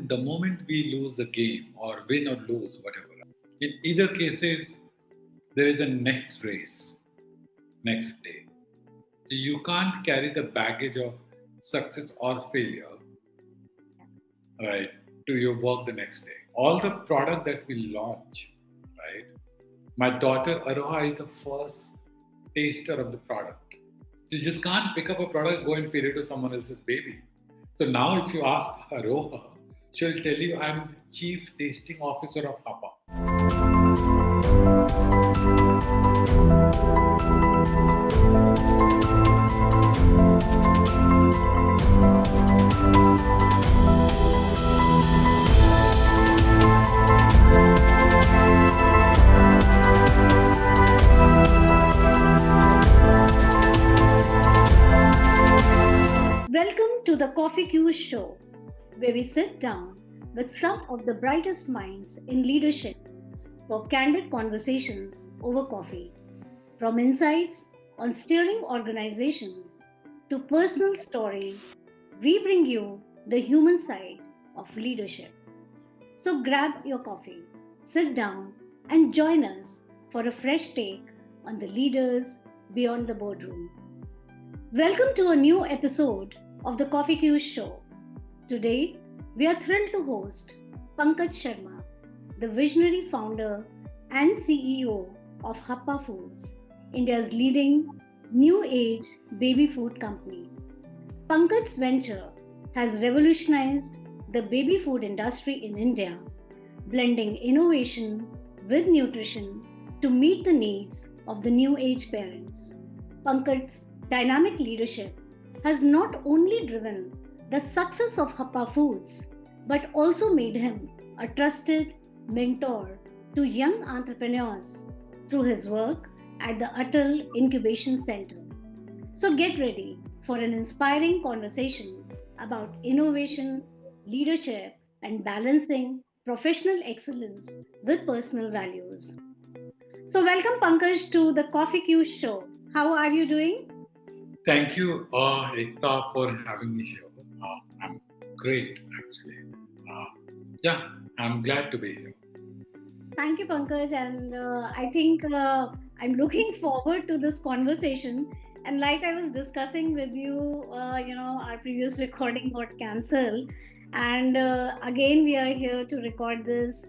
the moment we lose a game or win or lose, whatever, in either cases, there is a next race, next day. So you can't carry the baggage of success or failure, right, to your work the next day. All the product that we launch, right? My daughter Aroha is the first taster of the product. So you just can't pick up a product, go and feed it to someone else's baby. So now if you ask Aroha, she'll tell you I'm the chief tasting officer of Happa. Welcome to the CoffeeQs show, where we sit down with some of the brightest minds in leadership for candid conversations over coffee. From insights on steering organizations to personal stories, we bring you the human side of leadership. So grab your coffee, sit down, and join us for a fresh take on the leaders beyond the boardroom. Welcome to a new episode of the CoffeeQs show. Today, we are thrilled to host Pankaj Sharma, the visionary founder and CEO of Happa Foods, India's leading new age baby food company. Pankaj's venture has revolutionized the baby food industry in India, blending innovation with nutrition to meet the needs of the new age parents. Pankaj's dynamic leadership has not only driven the success of Happa Foods, but also made him a trusted mentor to young entrepreneurs through his work at the Atal Incubation Center. So get ready for an inspiring conversation about innovation, leadership, and balancing professional excellence with personal values. So welcome Pankaj to the CoffeeQs show. How are you doing? Thank you, Ekta, for having me here. I'm great, actually. Uh, yeah, I'm glad to be here. Thank you, Pankaj. And I think I'm looking forward to this conversation. And like I was discussing with you, our previous recording got cancelled. And again, we are here to record this.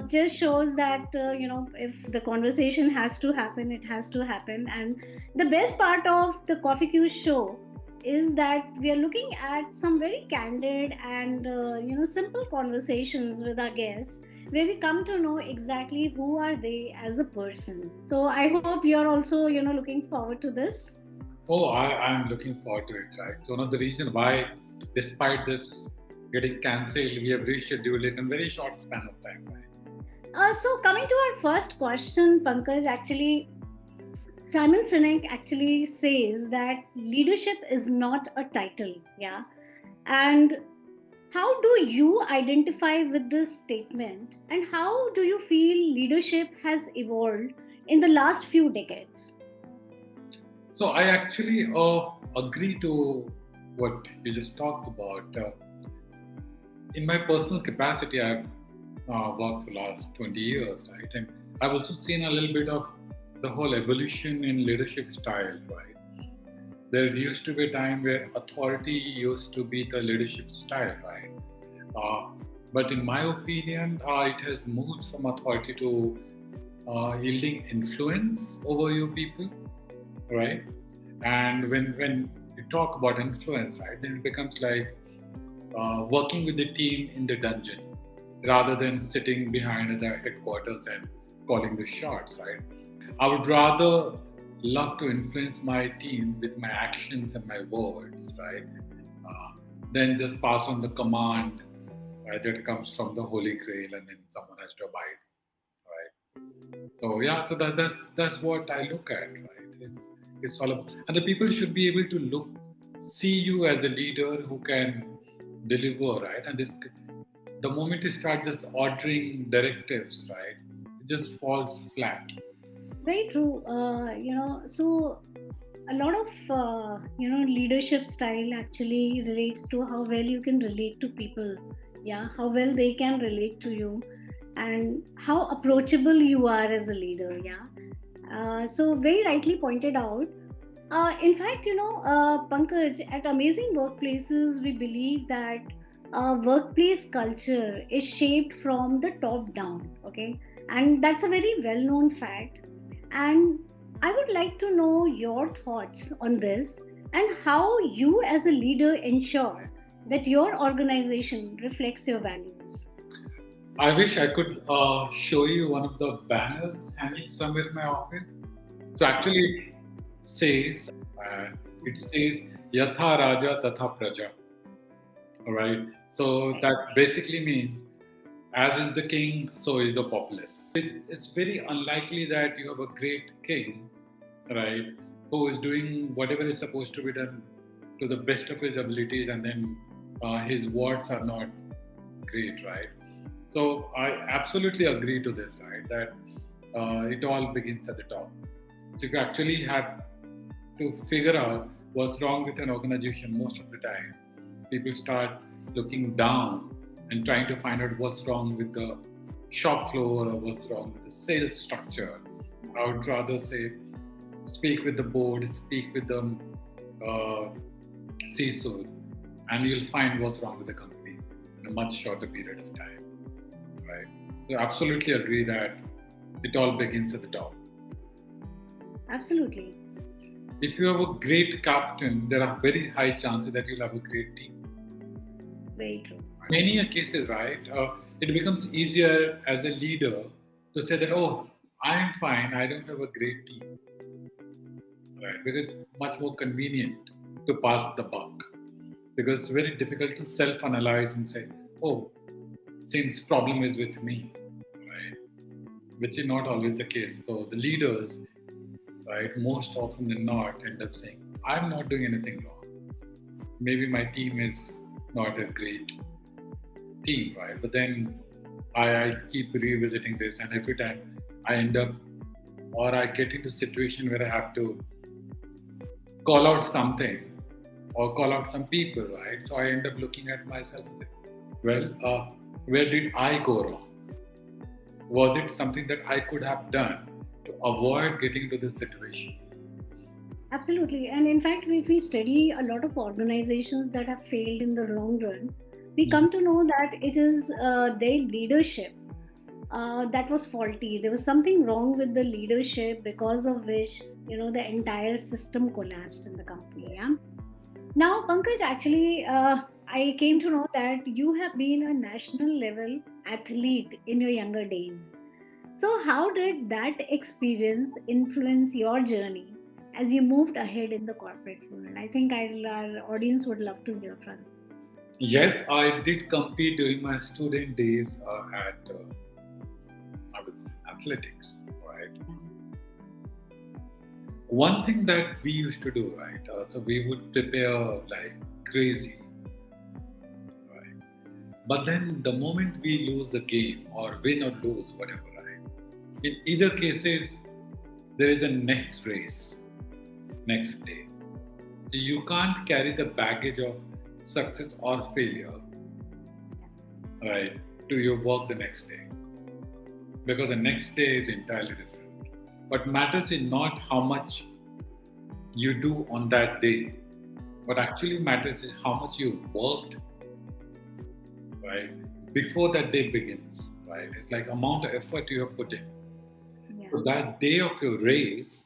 Just shows that, if the conversation has to happen, it has to happen. And the best part of the Coffee Q show is that we are looking at some very candid and, simple conversations with our guests where we come to know exactly who are they as a person. So I hope you're also, looking forward to this. Oh, I'm looking forward to it, right? So, one of the reasons why, despite this getting cancelled, we have rescheduled it in a very short span of time, right? So coming to our first question, Pankaj, actually, Simon Sinek actually says that leadership is not a title, yeah? And how do you identify with this statement and how do you feel leadership has evolved in the last few decades? So, I actually agree to what you just talked about. In my personal capacity, I've worked for the last 20 years, right? And I've also seen a little bit of the whole evolution in leadership style, right? There used to be a time where authority used to be the leadership style, right? But in my opinion, it has moved from authority to yielding influence over your people, right? And when you talk about influence, right, then it becomes like working with the team in the dungeon rather than sitting behind the headquarters and calling the shots, right? I would rather love to influence my team with my actions and my words, right? Than just pass on the command, right, that comes from the Holy Grail and then someone has to abide, right? So yeah, so that's what I look at, right? It's all about, and the people should be able to see you as a leader who can deliver, right? And this, the moment you start just ordering directives, right, it just falls flat. Very true. So a lot of leadership style actually relates to how well you can relate to people yeah, how well they can relate to you, and how approachable you are as a leader. Yeah. So very rightly pointed out. In fact, Pankaj, at Amazing Workplaces, we believe that workplace culture is shaped from the top down. Okay, and that's a very well-known fact. And I would like to know your thoughts on this and how you, as a leader, ensure that your organization reflects your values. I wish I could show you one of the banners hanging somewhere in my office. So actually, says uh, it says Yatha Raja Tatha Praja. All right. So that basically means as is the king, so is the populace. It's very unlikely that you have a great king, right, who is doing whatever is supposed to be done to the best of his abilities, and then his words are not great, right? So I absolutely agree to this, right? That it all begins at the top. So if you actually have to figure out what's wrong with an organization, most of the time, people start looking down and trying to find out what's wrong with the shop floor or what's wrong with the sales structure. I would rather say speak with the board, speak with the uh, CISO, and you'll find what's wrong with the company in a much shorter period of time, right? So absolutely agree that it all begins at the top. Absolutely. If you have a great captain, there are very high chances that you'll have a great team. Very true. Many cases, right, it becomes easier as a leader to say that, oh, I'm fine, I don't have a great team, right? Because it's much more convenient to pass the buck. Because it's very difficult to self-analyze and say, oh, seems problem is with me, right? Which is not always the case. So the leaders, right, most often than not end up saying, I'm not doing anything wrong. Maybe my team is not a great team, right? But then I keep revisiting this, and every time I end up, or I get into a situation where I have to call out something or call out some people, right? So I end up looking at myself and say, well, where did I go wrong? Was it something that I could have done to avoid getting into this situation? Absolutely. And in fact, if we study a lot of organizations that have failed in the long run, we come to know that it is their leadership that was faulty. There was something wrong with the leadership because of which, the entire system collapsed in the company. Yeah. Now, Pankaj, actually, I came to know that you have been a national level athlete in your younger days. So, how did that experience influence your journey as you moved ahead in the corporate world? I think our audience would love to hear from you. Yes, I did compete during my student days at I was athletics, right? One thing that we used to do, right? So we would prepare like crazy, right? But then the moment we lose the game or win or lose, whatever, right? In either cases, there is a next race, next day. So you can't carry the baggage of success or failure, right, to your work the next day, because the next day is entirely different. What matters is not how much you do on that day. What actually matters is how much you worked, right, before that day begins, right? It's like amount of effort you have put in. Yeah. So that day of your race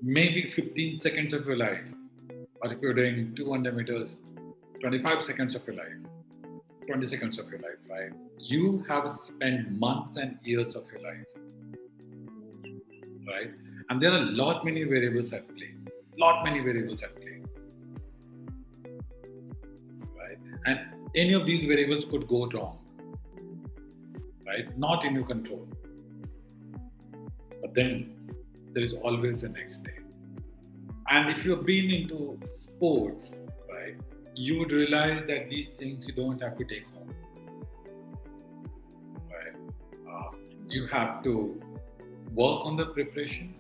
may be 15 seconds of your life, or if you're doing 200 meters, 25 seconds of your life, 20 seconds of your life, right? You have spent months and years of your life, right? And there are a lot many variables at play, lot many variables at play, right? And any of these variables could go wrong, right? Not in your control. But then there is always the next day. And if you've been into sports, right, you would realize that these things you don't have to take home, right? You have to work on the preparation.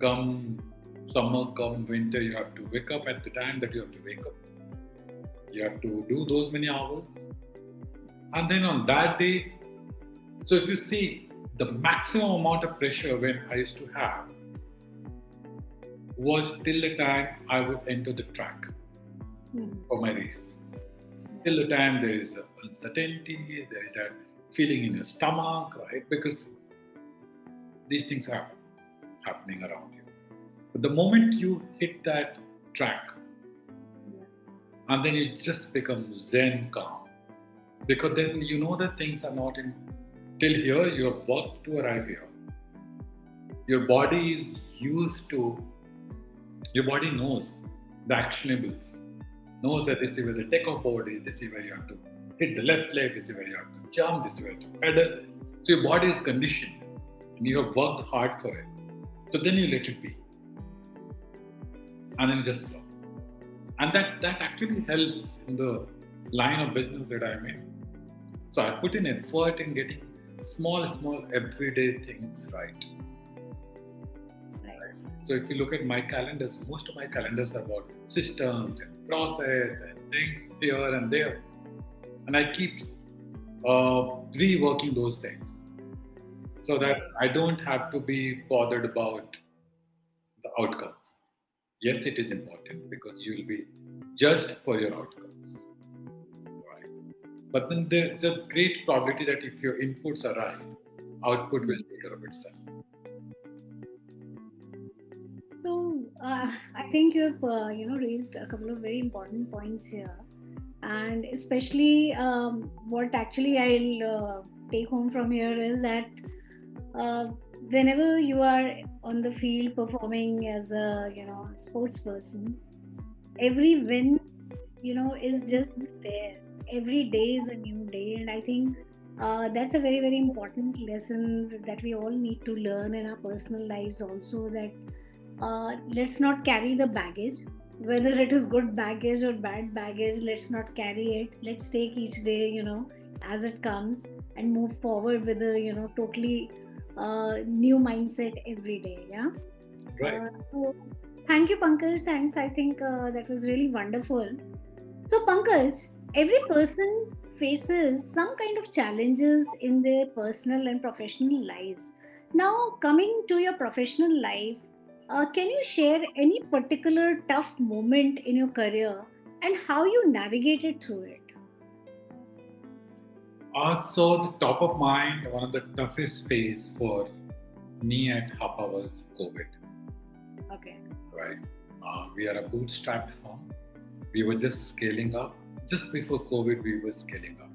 Come summer, come winter, you have to wake up at the time that you have to wake up. You have to do those many hours. And then on that day, so if you see the maximum amount of pressure when I used to have was till the time I would enter the track for my race. Till the time there is uncertainty, there is that feeling in your stomach, right? Because these things are happening around you. But the moment you hit that track, and then you just become zen calm, because then you know that things are not in till here. You have worked to arrive here. Your body is used to. Your body knows the actionables, knows that this is where the takeoff board is, this is where you have to hit the left leg, this is where you have to jump, this is where you have to pedal. So your body is conditioned and you have worked hard for it. So then you let it be. And then just flow. And that actually helps in the line of business that I'm in. So I put in effort in getting small everyday things right. So if you look at my calendars, most of my calendars are about systems and process and things here and there. And I keep reworking those things so that I don't have to be bothered about the outcomes. Yes, it is important because you will be judged for your outcomes. Right. But then there's a great probability that if your inputs are right, output will take care of itself. So I think you've raised a couple of very important points here, and especially what actually I'll take home from here is that uh, whenever you are on the field performing as a sports person, every win is just there. Every day is a new day, and I think that's a very very important lesson that we all need to learn in our personal lives also, that let's not carry the baggage, whether it is good baggage or bad baggage. Let's not carry it. Let's take each day as it comes, and move forward with a totally new mindset every day. Yeah. Right. So thank you, Pankaj. Thanks. I think that was really wonderful. So, Pankaj, every person faces some kind of challenges in their personal and professional lives. Now, coming to your professional life, can you share any particular tough moment in your career and how you navigated through it? So the top of mind, one of the toughest phase for me at Happa was COVID. Okay. Right. We are a bootstrapped firm. We were just scaling up. Just before COVID, we were scaling up,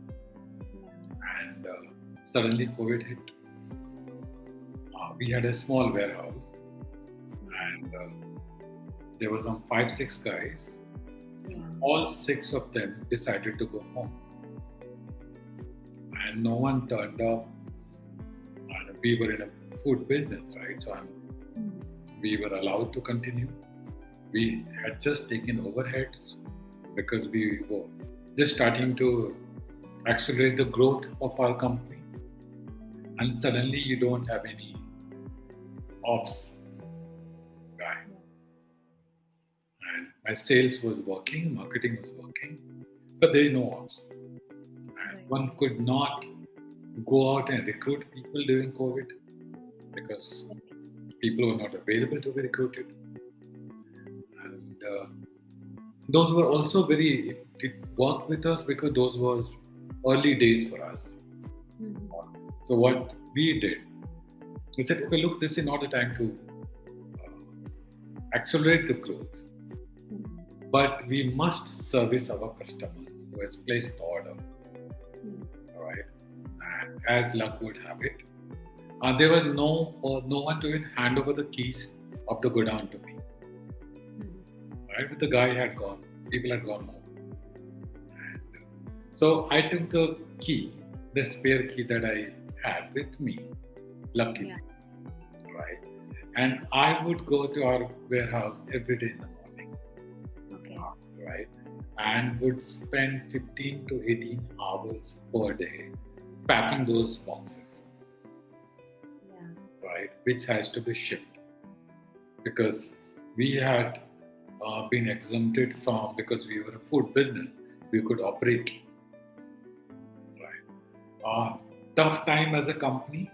and suddenly COVID hit. We had a small warehouse, and there were some 5-6 guys. All 6 of them decided to go home, and no one turned up. And we were in a food business, right? So we were allowed to continue. We had just taken overheads because we were just starting to accelerate the growth of our company. And suddenly you don't have any ops guy. And my sales was working, marketing was working, but there is no ops. And one could not go out and recruit people during COVID because people were not available to be recruited. And those were also it worked with us because those were early days for us. So what we did, we said, okay, look, this is not the time to accelerate the growth, but we must service our customers who has placed the order. All right, and as luck would have it, there was no one to even hand over the keys of the godown to me. Right, but the guy had gone, people had gone home, and so I took the key, the spare key that I had with me, luckily, right, and I would go to our warehouse every day in the morning, right, and would spend 15 to 18 hours per day packing those boxes, right, which has to be shipped because we had been exempted from, because we were a food business, we could operate. Right. Tough time as a company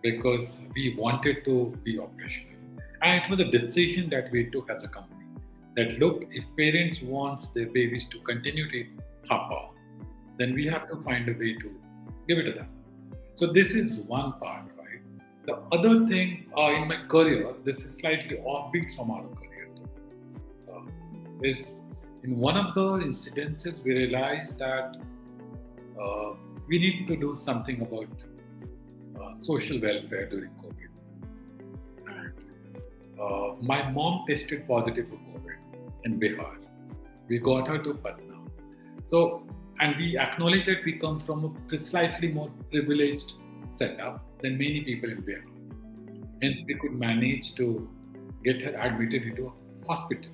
because we wanted to be operational. And it was a decision that we took as a company that look, if parents want their babies to continue to eat Happa, then we have to find a way to give it to them. So this is one part, right? The other thing in my career, this is slightly offbeat from our career, is in one of the incidences we realized that uh, we need to do something about social welfare during COVID. My mom tested positive for COVID in Bihar. We got her to Patna. So, and we acknowledge that we come from a slightly more privileged setup than many people in Bihar. Hence, we could manage to get her admitted into a hospital.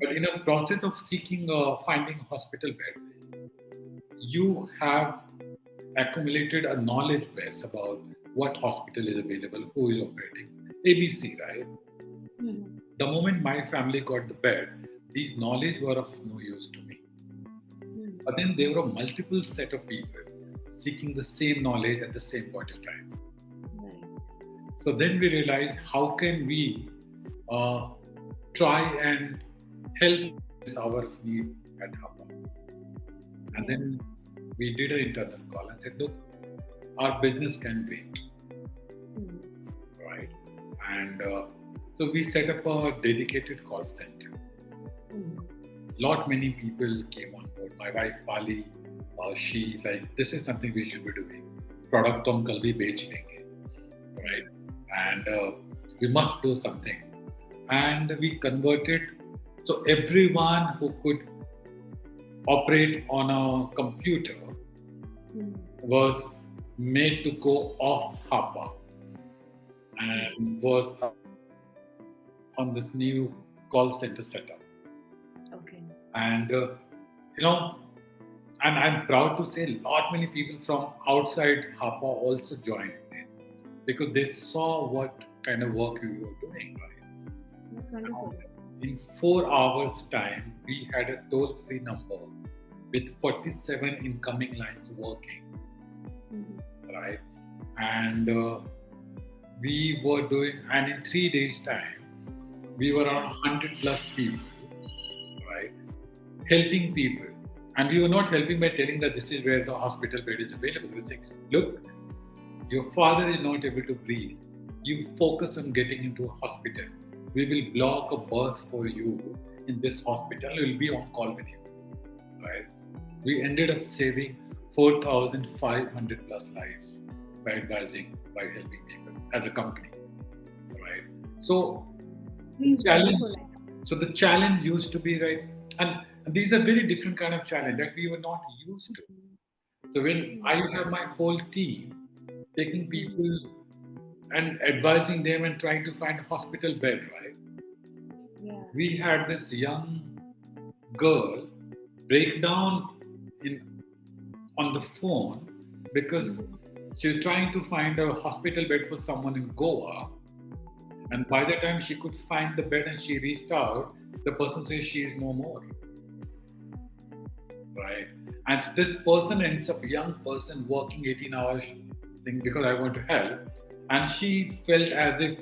But in a process of seeking, finding a hospital bed, you have accumulated a knowledge base about what hospital is available, who is operating, ABC, right? Mm-hmm. The moment my family got the bed, these knowledge were of no use to me. Mm-hmm. But then there were multiple set of people seeking the same knowledge at the same point of time. Right. So then we realized how can we try and help this hour of need at Happa. And then we did an internal call and said, look, our business can wait. Mm-hmm. Right? And so we set up a dedicated call center. Lot many people came on board. My wife Pali, she like, this is something we should be doing. Product to hum kal bhi bech lenge, right? And we must do something. And we converted. So everyone who could operate on a computer was made to go off Happa and was on this new call center setup. Okay. And and I'm proud to say lot many people from outside Happa also joined in because they saw what kind of work we were doing, right? That's wonderful. In 4 hours time, we had a toll-free number with 47 incoming lines working, right? And we were doing, and in 3 days time, we were around 100 plus people, right? Helping people. And we were not helping by telling that this is where the hospital bed is available. We were saying, look, your father is not able to breathe. You focus on getting into a hospital. We will block a berth for you in this hospital. We will be on call with you, right? We ended up saving 4,500 plus lives by advising, by helping people as a company, right? So, the challenge used to be, right, and these are very different kind of challenge that we were not used to. So when I have my whole team taking people and advising them and trying to find a hospital bed, right? Yeah. We had this young girl break down on the phone because she was trying to find a hospital bed for someone in Goa. And by the time she could find the bed and she reached out, the person says she is no more. Right? And this person ends up, young person working 18 hours thing because I want to help. And she felt as if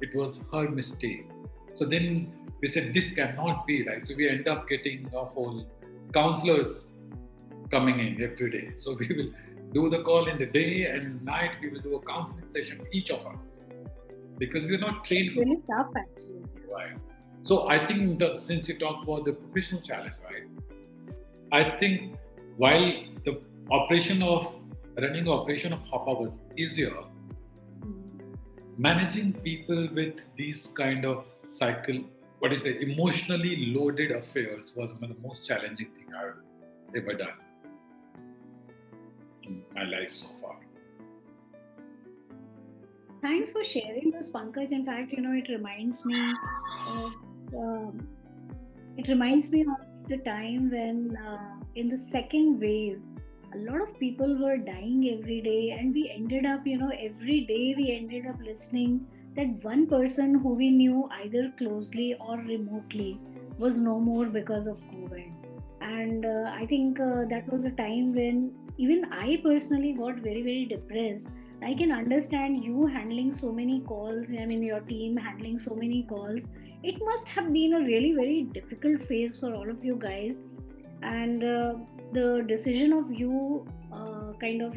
it was her mistake. So then we said, this cannot be, right? So we end up getting a whole counselors coming in every day. So we will do the call in the day and night. We will do a counseling session, each of us, because we're not trained. It's really tough, actually. Right. So I think since you talked about the professional challenge, right? I think while the running operation of Happa was easier, managing people with these kind of emotionally loaded affairs was one of the most challenging thing I've ever done in my life so far. Thanks for sharing this, Pankaj. In fact, it reminds me of the time when in the second wave, a lot of people were dying every day, and we ended up, every day we ended up listening that one person who we knew either closely or remotely was no more because of COVID. And I think that was a time when even I personally got very, very depressed. I can understand you handling so many calls, I mean, your team handling so many calls. It must have been a really very difficult phase for all of you guys. And the decision of you kind of,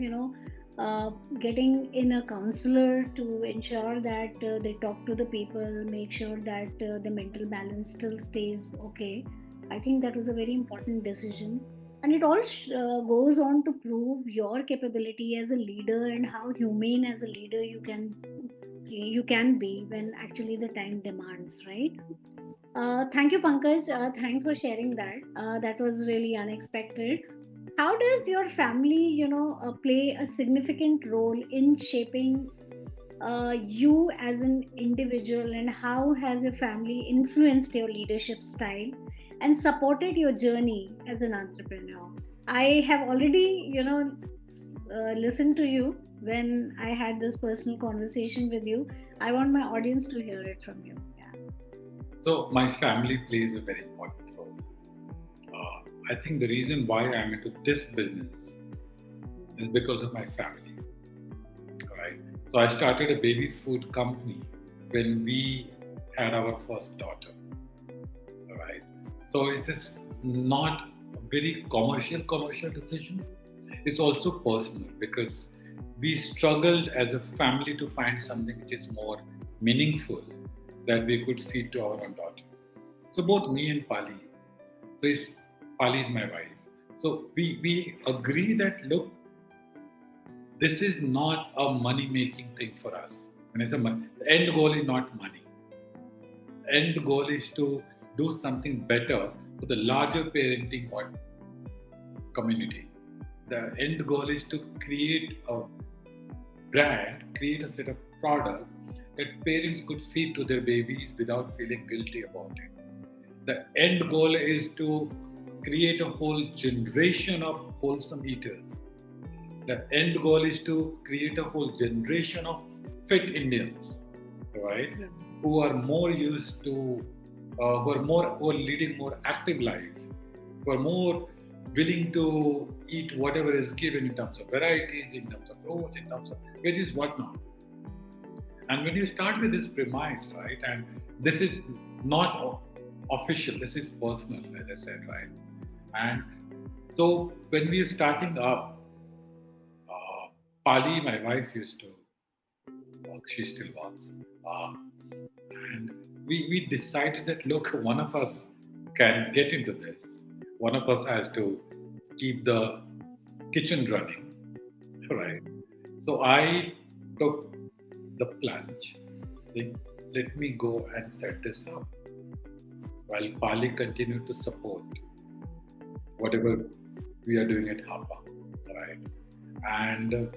getting in a counselor to ensure that they talk to the people, make sure that the mental balance still stays okay. I think that was a very important decision. And it all goes on to prove your capability as a leader and how humane as a leader you can be when actually the time demands, right? Thank you, Pankaj. Thanks for sharing that. That was really unexpected. How does your family, play a significant role in shaping you as an individual, and how has your family influenced your leadership style and supported your journey as an entrepreneur? I have already, listened to you when I had this personal conversation with you. I want my audience to hear it from you. Yeah. So my family plays a very important role. I think the reason why I'm into this business is because of my family. Right. So I started a baby food company when we had our first daughter. Right. So it is not a very commercial decision. It's also personal because we struggled as a family to find something which is more meaningful that we could feed to our own daughter. So both me and Pali. So Pali is my wife. So we agree that look, this is not a money making thing for us. When I say the end goal is not money. The end goal is to do something better for the larger parenting community. The end goal is to create a brand, create a set of product that parents could feed to their babies without feeling guilty about it. The end goal is to create a whole generation of wholesome eaters. The end goal is to create a whole generation of fit Indians, right? Yeah. Who are more used to, who are leading more active life, who are more willing to eat whatever is given in terms of varieties, in terms of fruits, in terms of veggies, whatnot. And when you start with this premise, right, and this is not official, this is personal, as I said, right? And so when we are starting up, Pali, my wife, used to work, she still works. Uh, and we decided that, look, one of us can get into this. One of us has to keep the kitchen running, right? So I took the plunge. Like, let me go and set this up while Pali continued to support whatever we are doing at Happa, right? And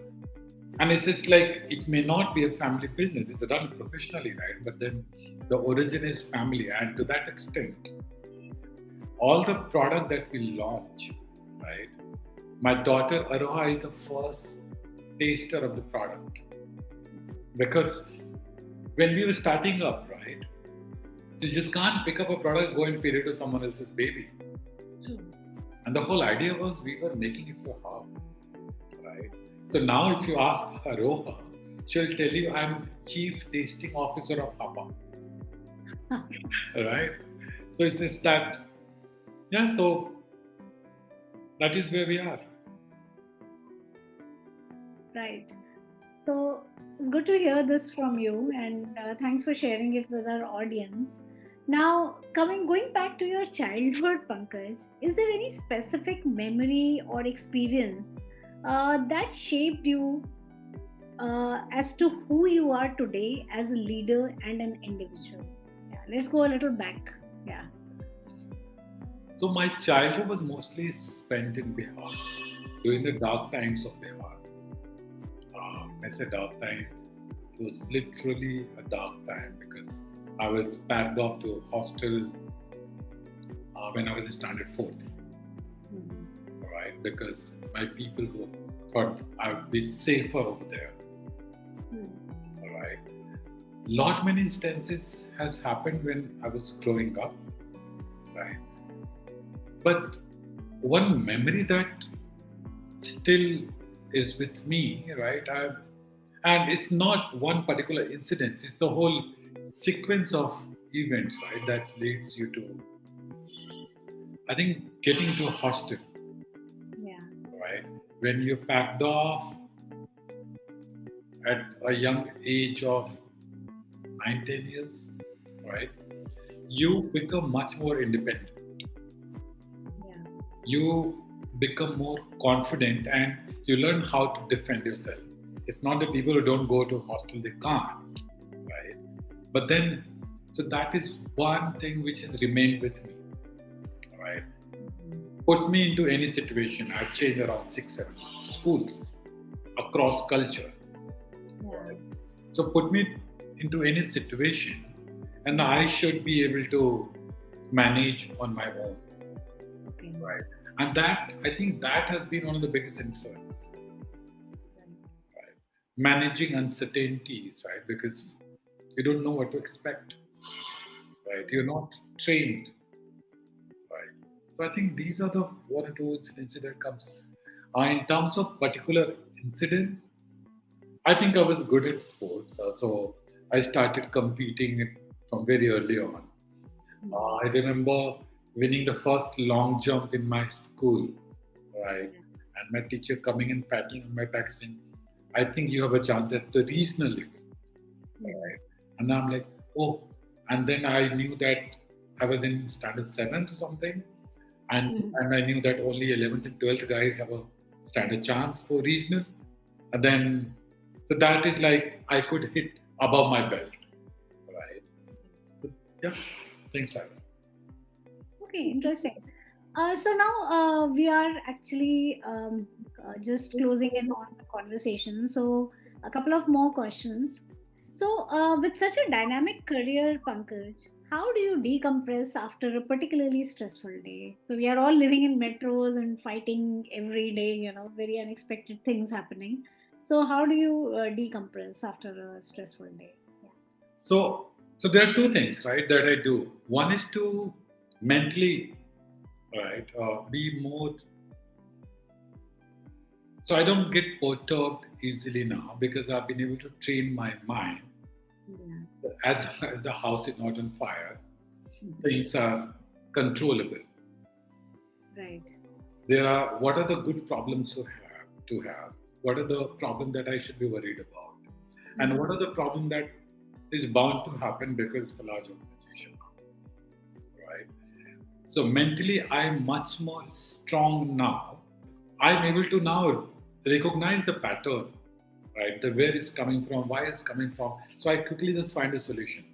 and it's just like it may not be a family business; it's run professionally, right? But then the origin is family, and to that extent, all the product that we launch, right? My daughter Aroha is the first taster of the product because when we were starting up, right? So you just can't pick up a product, go and feed it to someone else's baby. True. And the whole idea was we were making it for her, right? So now if you ask Aroha, she'll tell you I'm the chief tasting officer of Happa, right? So it's just that, yeah, so that is where we are. Right. So it's good to hear this from you, and thanks for sharing it with our audience. Now, going back to your childhood, Pankaj, is there any specific memory or experience that shaped you as to who you are today as a leader and an individual? Yeah, let's go a little back. Yeah. So my childhood was mostly spent in Bihar during the dark times of Bihar. I say dark times, it was literally a dark time because I was packed off to a hostel when I was in standard fourth, Mhm. right? Because my people who thought I would be safer over there, Hmm. right? Lot many instances has happened when I was growing up, right? But one memory that still is with me, right? And it's not one particular incident, it's the whole sequence of events, right, that leads you to, I think, getting to a hostel, Yeah. right? When you're packed off at a young age of 9, 10 years, right? You become much more independent. Yeah. You become more confident and you learn how to defend yourself. It's not that people who don't go to hostel, they can't, right? But then, so that is one thing which has remained with me, right? Put me into any situation. I've changed around 6, 7 schools across culture. Yeah. So put me into any situation, and I should be able to manage on my own, Okay. right? And that, I think, that has been one of the biggest influence, right? Managing uncertainties, right? Because you don't know what to expect, right? You're not trained, right? So I think these are the one or two incidents that comes. In terms of particular incidents, I think I was good at sports, so I started competing from very early on. I remember winning the first long jump in my school, right? And my teacher coming and patting on my back saying, I think you have a chance at the regional level, right? And I'm like, oh. And then I knew that I was in standard 7th or something. And I knew that only 11th and 12th guys have a standard chance for regional. And then, so that is like I could hit above my belt, right? So, yeah, things like that. Okay, interesting. So now we are actually just closing in on the conversation. So a couple of more questions. So with such a dynamic career, Pankaj, how do you decompress after a particularly stressful day? So we are all living in metros and fighting every day, very unexpected things happening. So how do you decompress after a stressful day? Yeah. So there are two things, right, that I do. One is to mentally, right, be more. So I don't get perturbed easily now because I've been able to train my mind. Yeah. As the house is not on fire, things are controllable. Right. There are, what are the good problems to have? What are the problems that I should be worried about? And what are the problems that is bound to happen because it's a large organization, right? So mentally, I am much more strong now. I'm able to now recognize the pattern, right? The where it's coming from, why it's coming from. So I quickly just find a solution,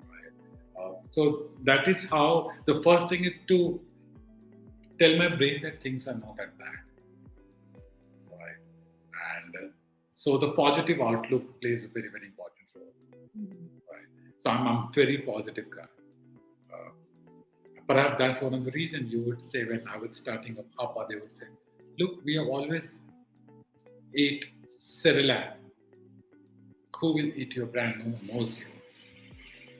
right? So that is how the first thing is to tell my brain that things are not that bad, right? And so the positive outlook plays a very, very important role, right? So I'm a very positive guy. Uh, Perhaps that's one of the reasons you would say when I was starting up Happa, they would say, look, we have always ate Cerelac. Who will eat your brand? No one knows you.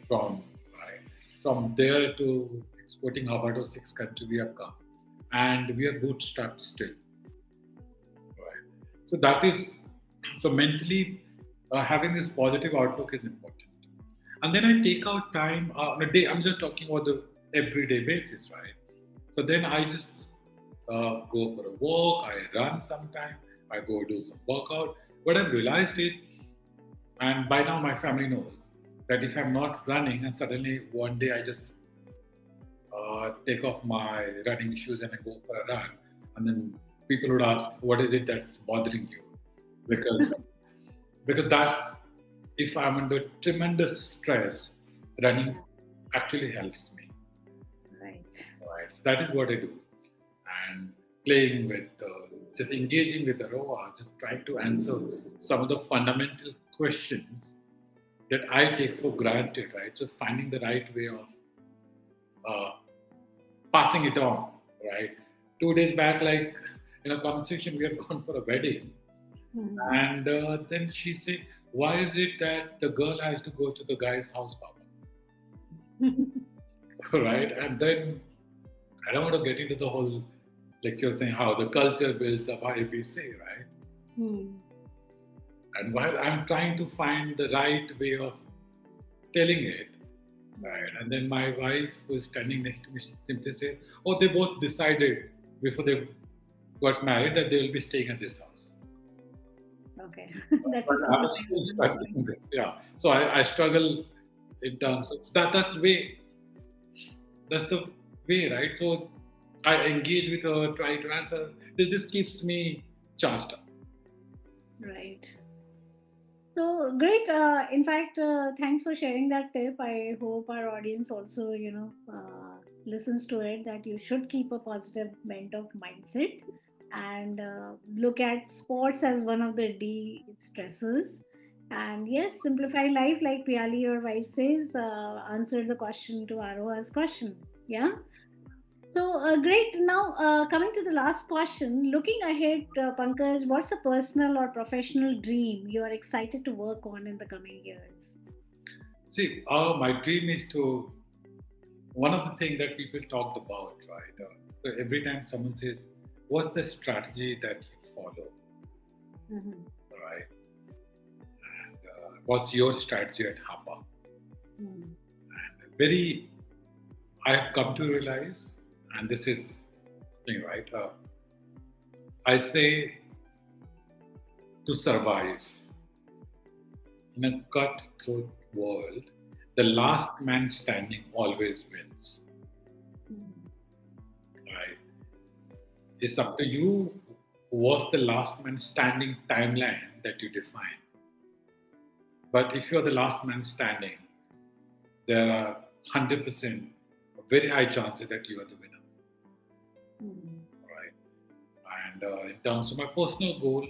From right, from there to exporting Happa to 6 countries we have come. And we are bootstrapped still. Right. So that is, so mentally having this positive outlook is important. And then I take out time on a day. I'm just talking about the everyday basis, right? So then I just go for a walk. I run sometime. I go do some workout. What I've realized is, and by now my family knows that if I'm not running and suddenly one day I just take off my running shoes and I go for a run, and then people would ask, "What is it that's bothering you?" Because that's, if I'm under tremendous stress, running actually helps me. Right. Right. So that is what I do. And playing with, just engaging with the Aroa, just trying to answer some of the fundamental questions that I take for granted, right? Just finding the right way of uh, passing it on, right? 2 days back, like in a conversation, we had gone for a wedding, and then she said, "Why is it that the girl has to go to the guy's house, Papa?" Right? And then I don't want to get into the whole like you're saying, how the culture builds up ABC, right? Hmm. And while I'm trying to find the right way of telling it, right, and then my wife who's standing next to me simply says, "Oh, they both decided before they got married that they will be staying at this house." Okay. That's a But I small was still thing. struggling with, yeah. So I struggle in terms of that. That's the way, right? So I engage with her, try to answer. This keeps me charged up. Right. So great. In fact, thanks for sharing that tip. I hope our audience also, listens to it that you should keep a positive bent of mindset and look at sports as one of the de-stressors. And yes, simplify life, like Piali, your wife says, answer the question to Aroha's question. Yeah. So great. Now, coming to the last question, looking ahead, Pankaj, what's a personal or professional dream you are excited to work on in the coming years? See, my dream is to one of the things that people talked about, right? So every time someone says, "What's the strategy that you follow?" Mhm. Right? And what's your strategy at Happa? Mhm. Very, I have come to realize, and this is thing, right? I say to survive in a cutthroat world, the last man standing always wins. Mhm. Right? It's up to you what's the last man standing timeline that you define. But if you're the last man standing, there are 100% very high chances that you are the winner. Mhm. Right? And in terms of my personal goal,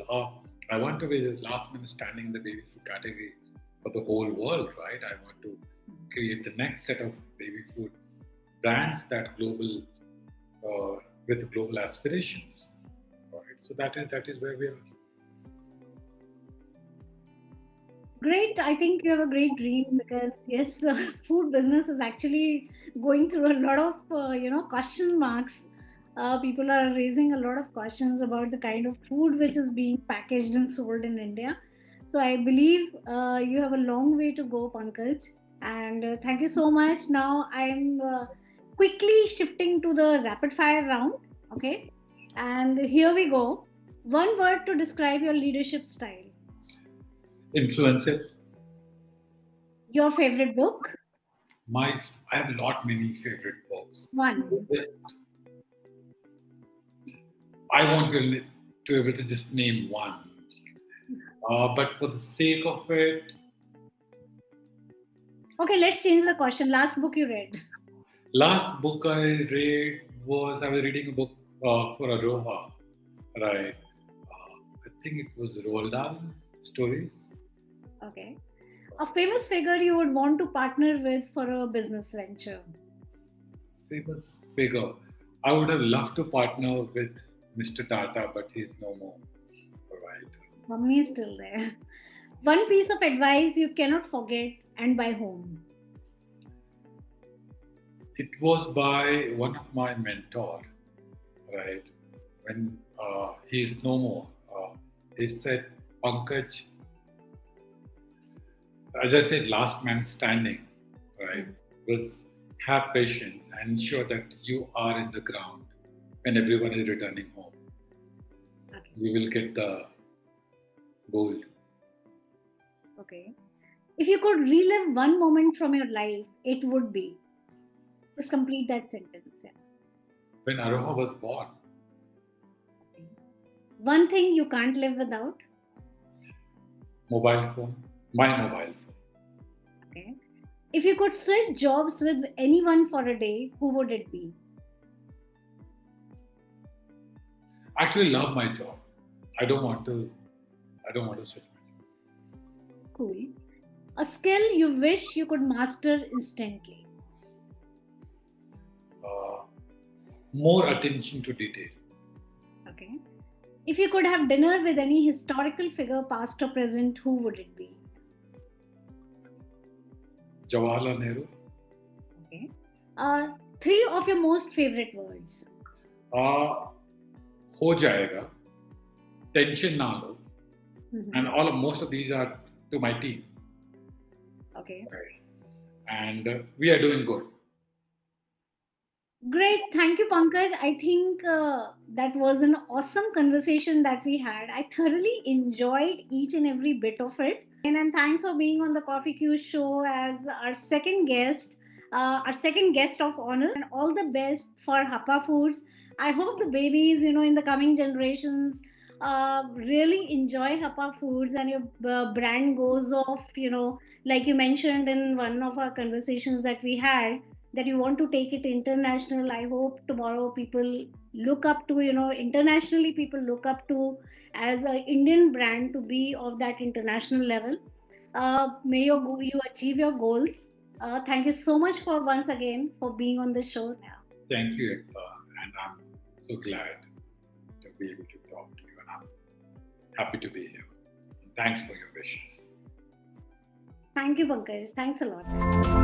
I want to be the last man standing in the baby food category for the whole world, right? I want to create the next set of baby food brands that global with global aspirations. Right. So that is where we are. Great. I think you have a great dream because yes, food business is actually going through a lot of question marks. People are raising a lot of questions about the kind of food which is being packaged and sold in India. So I believe you have a long way to go, Pankaj. And thank you so much. Now I'm quickly shifting to the rapid fire round. Okay, and here we go. One word to describe your leadership style. Influencer. Your favorite book? My I have a lot many favorite books. One. Just I won't be able to just name one. But for the sake of it, Okay, let's change the question. Last book you read. last book I read was I was reading a book for Aroha, right? I think it was Roald Dahl stories. Okay. A famous figure you would want to partner with for a business venture. Famous figure. I would have loved to partner with Mr. Tata, but he's no more. Right. Mummy is still there. One piece of advice you cannot forget and by whom. It was by one of my mentor, right? When he is no more, he said, Pankaj, as I said, last man standing, right? Mhm. Was have patience and ensure that you are in the ground when everyone is returning home. Okay. You will get the gold. Okay. If you could relive one moment from your life, it would be. Just complete that sentence. Yeah. When Aroha was born, Okay. One thing you can't live without. mobile phone, my mobile phone. Okay. If you could switch jobs with anyone for a day, who would it be? I actually love my job. I don't want to. I don't want to switch my job. Cool. A skill you wish you could master instantly. Uh, More attention to detail. Okay. If you could have dinner with any historical figure, past or present, who would it be? Jawaharlal Nehru. Okay. Three of your most favorite words. Uh, हो जाएगा, tension ना लो, Mhm. and most of these are to my team. Okay. Right. And we are doing good. Great. Thank you, Pankaj. I think that was an awesome conversation that we had. I thoroughly enjoyed each and every bit of it. And thanks for being on the Coffee Q show as our second guest of honor. And all the best for Happa Foods. I hope the babies, in the coming generations, really enjoy Happa Foods and your brand goes off, like you mentioned in one of our conversations that we had, that you want to take it international. I hope tomorrow people look up to, internationally people look up to as an Indian brand to be of that international level. May you achieve your goals. Thank you so much for once again for being on the show. Thank you, Ekta, and I'm so glad to be able to talk to you, and I'm happy to be here. Thanks for your wishes. Thank you, Pankaj. Thanks a lot.